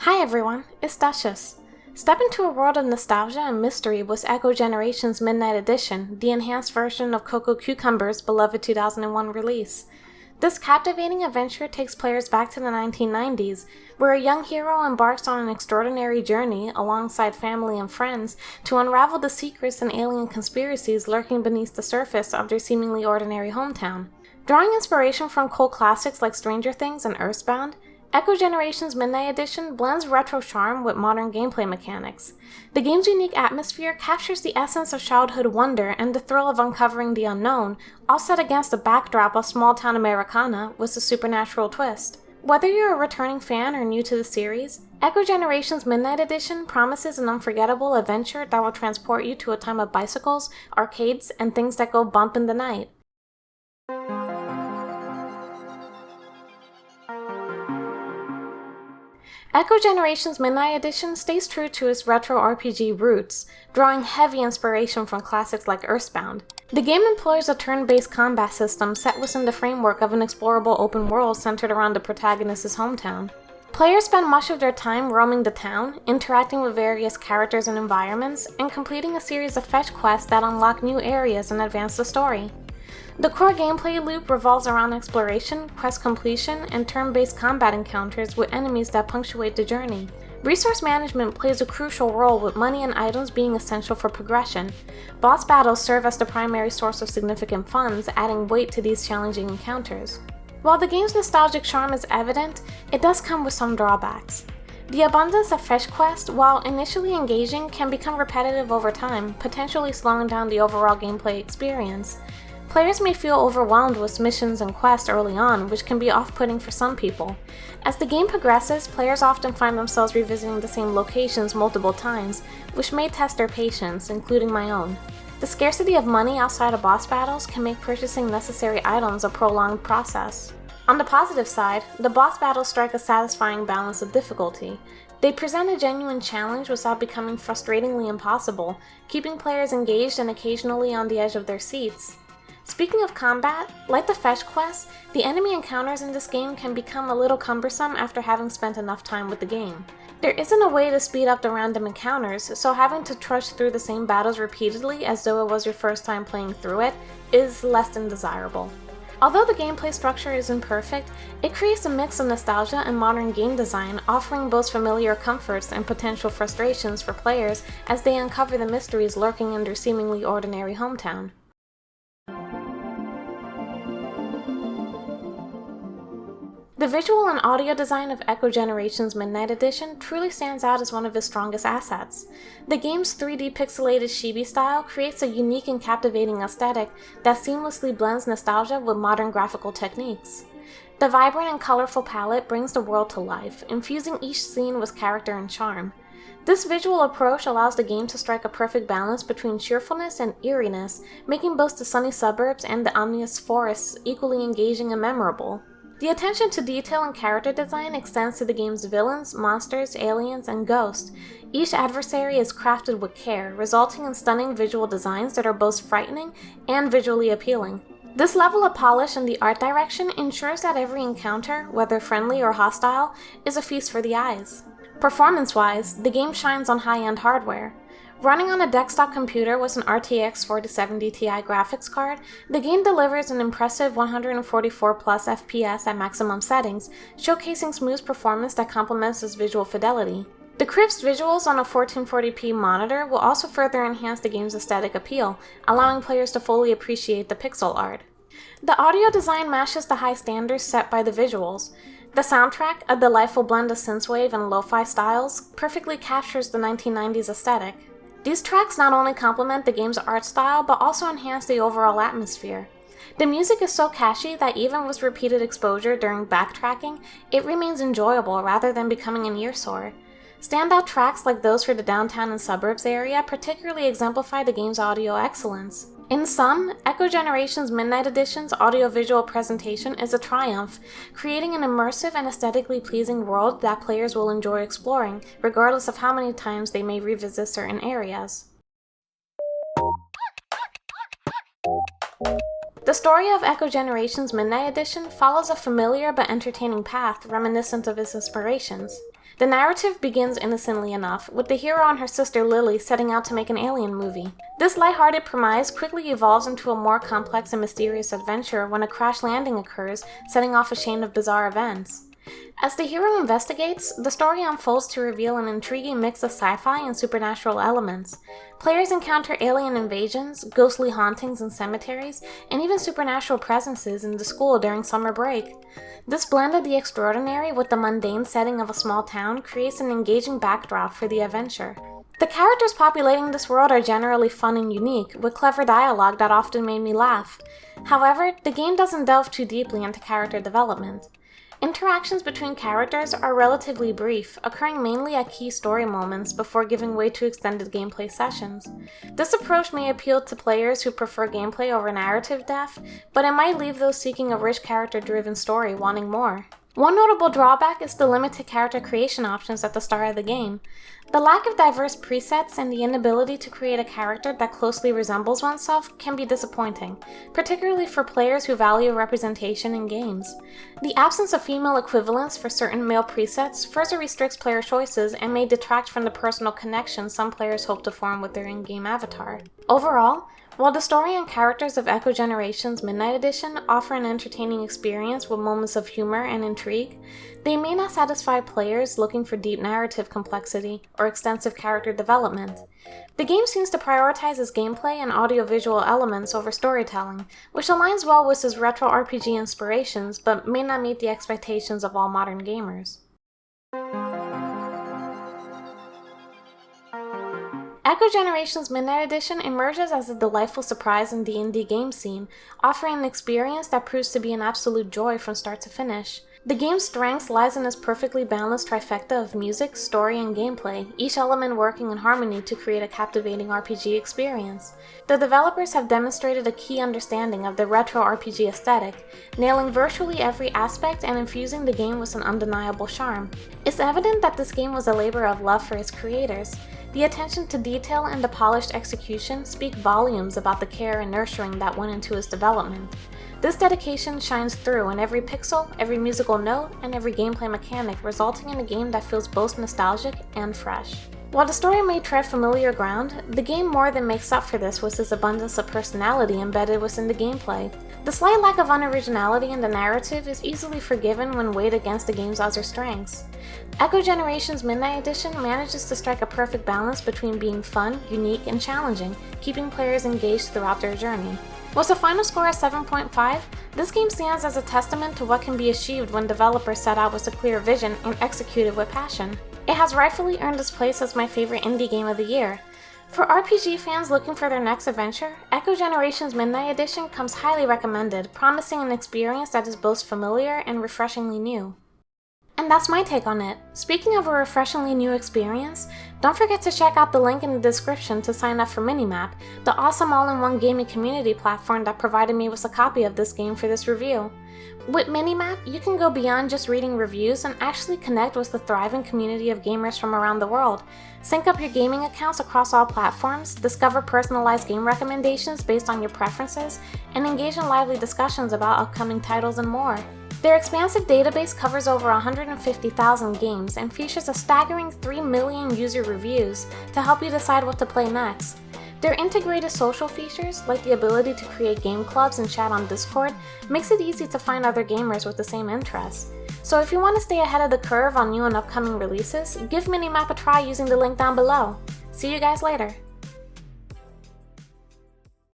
Hi everyone, it's Duchess. Step into a world of nostalgia and mystery with Echo Generation's Midnight Edition, the enhanced version of Cocoa Cucumber's beloved 2001 release. This captivating adventure takes players back to the 1990s, where a young hero embarks on an extraordinary journey alongside family and friends to unravel the secrets and alien conspiracies lurking beneath the surface of their seemingly ordinary hometown. Drawing inspiration from cult classics like Stranger Things and Earthbound, Echo Generation's Midnight Edition blends retro charm with modern gameplay mechanics. The game's unique atmosphere captures the essence of childhood wonder and the thrill of uncovering the unknown, all set against the backdrop of small-town Americana with a supernatural twist. Whether you're a returning fan or new to the series, Echo Generation's Midnight Edition promises an unforgettable adventure that will transport you to a time of bicycles, arcades, and things that go bump in the night. Echo Generation's Midnight Edition stays true to its retro RPG roots, drawing heavy inspiration from classics like Earthbound. The game employs a turn-based combat system set within the framework of an explorable open world centered around the protagonist's hometown. Players spend much of their time roaming the town, interacting with various characters and environments, and completing a series of fetch quests that unlock new areas and advance the story. The core gameplay loop revolves around exploration, quest completion, and turn-based combat encounters with enemies that punctuate the journey. Resource management plays a crucial role, with money and items being essential for progression. Boss battles serve as the primary source of significant funds, adding weight to these challenging encounters. While the game's nostalgic charm is evident, it does come with some drawbacks. The abundance of fetch quests, while initially engaging, can become repetitive over time, potentially slowing down the overall gameplay experience. Players may feel overwhelmed with missions and quests early on, which can be off-putting for some people. As the game progresses, players often find themselves revisiting the same locations multiple times, which may test their patience, including my own. The scarcity of money outside of boss battles can make purchasing necessary items a prolonged process. On the positive side, the boss battles strike a satisfying balance of difficulty. They present a genuine challenge without becoming frustratingly impossible, keeping players engaged and occasionally on the edge of their seats. Speaking of combat, like the fetch quests, the enemy encounters in this game can become a little cumbersome after having spent enough time with the game. There isn't a way to speed up the random encounters, so having to trudge through the same battles repeatedly as though it was your first time playing through it is less than desirable. Although the gameplay structure isn't perfect, it creates a mix of nostalgia and modern game design, offering both familiar comforts and potential frustrations for players as they uncover the mysteries lurking in their seemingly ordinary hometown. The visual and audio design of Echo Generation's Midnight Edition truly stands out as one of its strongest assets. The game's 3D pixelated chibi style creates a unique and captivating aesthetic that seamlessly blends nostalgia with modern graphical techniques. The vibrant and colorful palette brings the world to life, infusing each scene with character and charm. This visual approach allows the game to strike a perfect balance between cheerfulness and eeriness, making both the sunny suburbs and the ominous forests equally engaging and memorable. The attention to detail and character design extends to the game's villains, monsters, aliens, and ghosts. Each adversary is crafted with care, resulting in stunning visual designs that are both frightening and visually appealing. This level of polish in the art direction ensures that every encounter, whether friendly or hostile, is a feast for the eyes. Performance-wise, the game shines on high-end hardware. Running on a desktop computer with an RTX 4070 Ti graphics card, the game delivers an impressive 144 plus FPS at maximum settings, showcasing smooth performance that complements its visual fidelity. The crisp visuals on a 1440p monitor will also further enhance the game's aesthetic appeal, allowing players to fully appreciate the pixel art. The audio design matches the high standards set by the visuals. The soundtrack, a delightful blend of synthwave and lo-fi styles, perfectly captures the 1990s aesthetic. These tracks not only complement the game's art style, but also enhance the overall atmosphere. The music is so catchy that even with repeated exposure during backtracking, it remains enjoyable rather than becoming an earsore. Standout tracks like those for the downtown and suburbs area particularly exemplify the game's audio excellence. In sum, Echo Generation's Midnight Edition's audiovisual presentation is a triumph, creating an immersive and aesthetically pleasing world that players will enjoy exploring, regardless of how many times they may revisit certain areas. The story of Echo Generation's Midnight Edition follows a familiar but entertaining path reminiscent of its inspirations. The narrative begins innocently enough, with the hero and her sister Lily setting out to make an alien movie. This lighthearted premise quickly evolves into a more complex and mysterious adventure when a crash landing occurs, setting off a chain of bizarre events. As the hero investigates, the story unfolds to reveal an intriguing mix of sci-fi and supernatural elements. Players encounter alien invasions, ghostly hauntings in cemeteries, and even supernatural presences in the school during summer break. This blend of the extraordinary with the mundane setting of a small town creates an engaging backdrop for the adventure. The characters populating this world are generally fun and unique, with clever dialogue that often made me laugh. However, the game doesn't delve too deeply into character development. Interactions between characters are relatively brief, occurring mainly at key story moments before giving way to extended gameplay sessions. This approach may appeal to players who prefer gameplay over narrative depth, but it might leave those seeking a rich character-driven story wanting more. One notable drawback is the limited character creation options at the start of the game. The lack of diverse presets and the inability to create a character that closely resembles oneself can be disappointing, particularly for players who value representation in games. The absence of female equivalents for certain male presets further restricts player choices and may detract from the personal connection some players hope to form with their in-game avatar. Overall, while the story and characters of Echo Generations Midnight Edition offer an entertaining experience with moments of humor and intrigue, they may not satisfy players looking for deep narrative complexity or extensive character development. The game seems to prioritize its gameplay and audiovisual elements over storytelling, which aligns well with its retro RPG inspirations but may not meet the expectations of all modern gamers. Echo Generations Midnight Edition emerges as a delightful surprise in the indie game scene, offering an experience that proves to be an absolute joy from start to finish. The game's strength lies in its perfectly balanced trifecta of music, story, and gameplay, each element working in harmony to create a captivating RPG experience. The developers have demonstrated a key understanding of the retro RPG aesthetic, nailing virtually every aspect and infusing the game with an undeniable charm. It's evident that this game was a labor of love for its creators. The attention to detail and the polished execution speak volumes about the care and nurturing that went into its development. This dedication shines through in every pixel, every musical note, and every gameplay mechanic, resulting in a game that feels both nostalgic and fresh. While the story may tread familiar ground, the game more than makes up for this with its abundance of personality embedded within the gameplay. The slight lack of unoriginality in the narrative is easily forgiven when weighed against the game's other strengths. Echo Generations Midnight Edition manages to strike a perfect balance between being fun, unique, and challenging, keeping players engaged throughout their journey. With a final score of 7.5, this game stands as a testament to what can be achieved when developers set out with a clear vision and execute it with passion. It has rightfully earned its place as my favorite indie game of the year. For RPG fans looking for their next adventure, Echo Generations Midnight Edition comes highly recommended, promising an experience that is both familiar and refreshingly new. And that's my take on it. Speaking of a refreshingly new experience, don't forget to check out the link in the description to sign up for Minimap, the awesome all-in-one gaming community platform that provided me with a copy of this game for this review. With Minimap, you can go beyond just reading reviews and actually connect with the thriving community of gamers from around the world. Sync up your gaming accounts across all platforms, discover personalized game recommendations based on your preferences, and engage in lively discussions about upcoming titles and more. Their expansive database covers over 150,000 games and features a staggering 3 million user reviews to help you decide what to play next. Their integrated social features, like the ability to create game clubs and chat on Discord, makes it easy to find other gamers with the same interests. So if you want to stay ahead of the curve on new and upcoming releases, give Minimap a try using the link down below. See you guys later!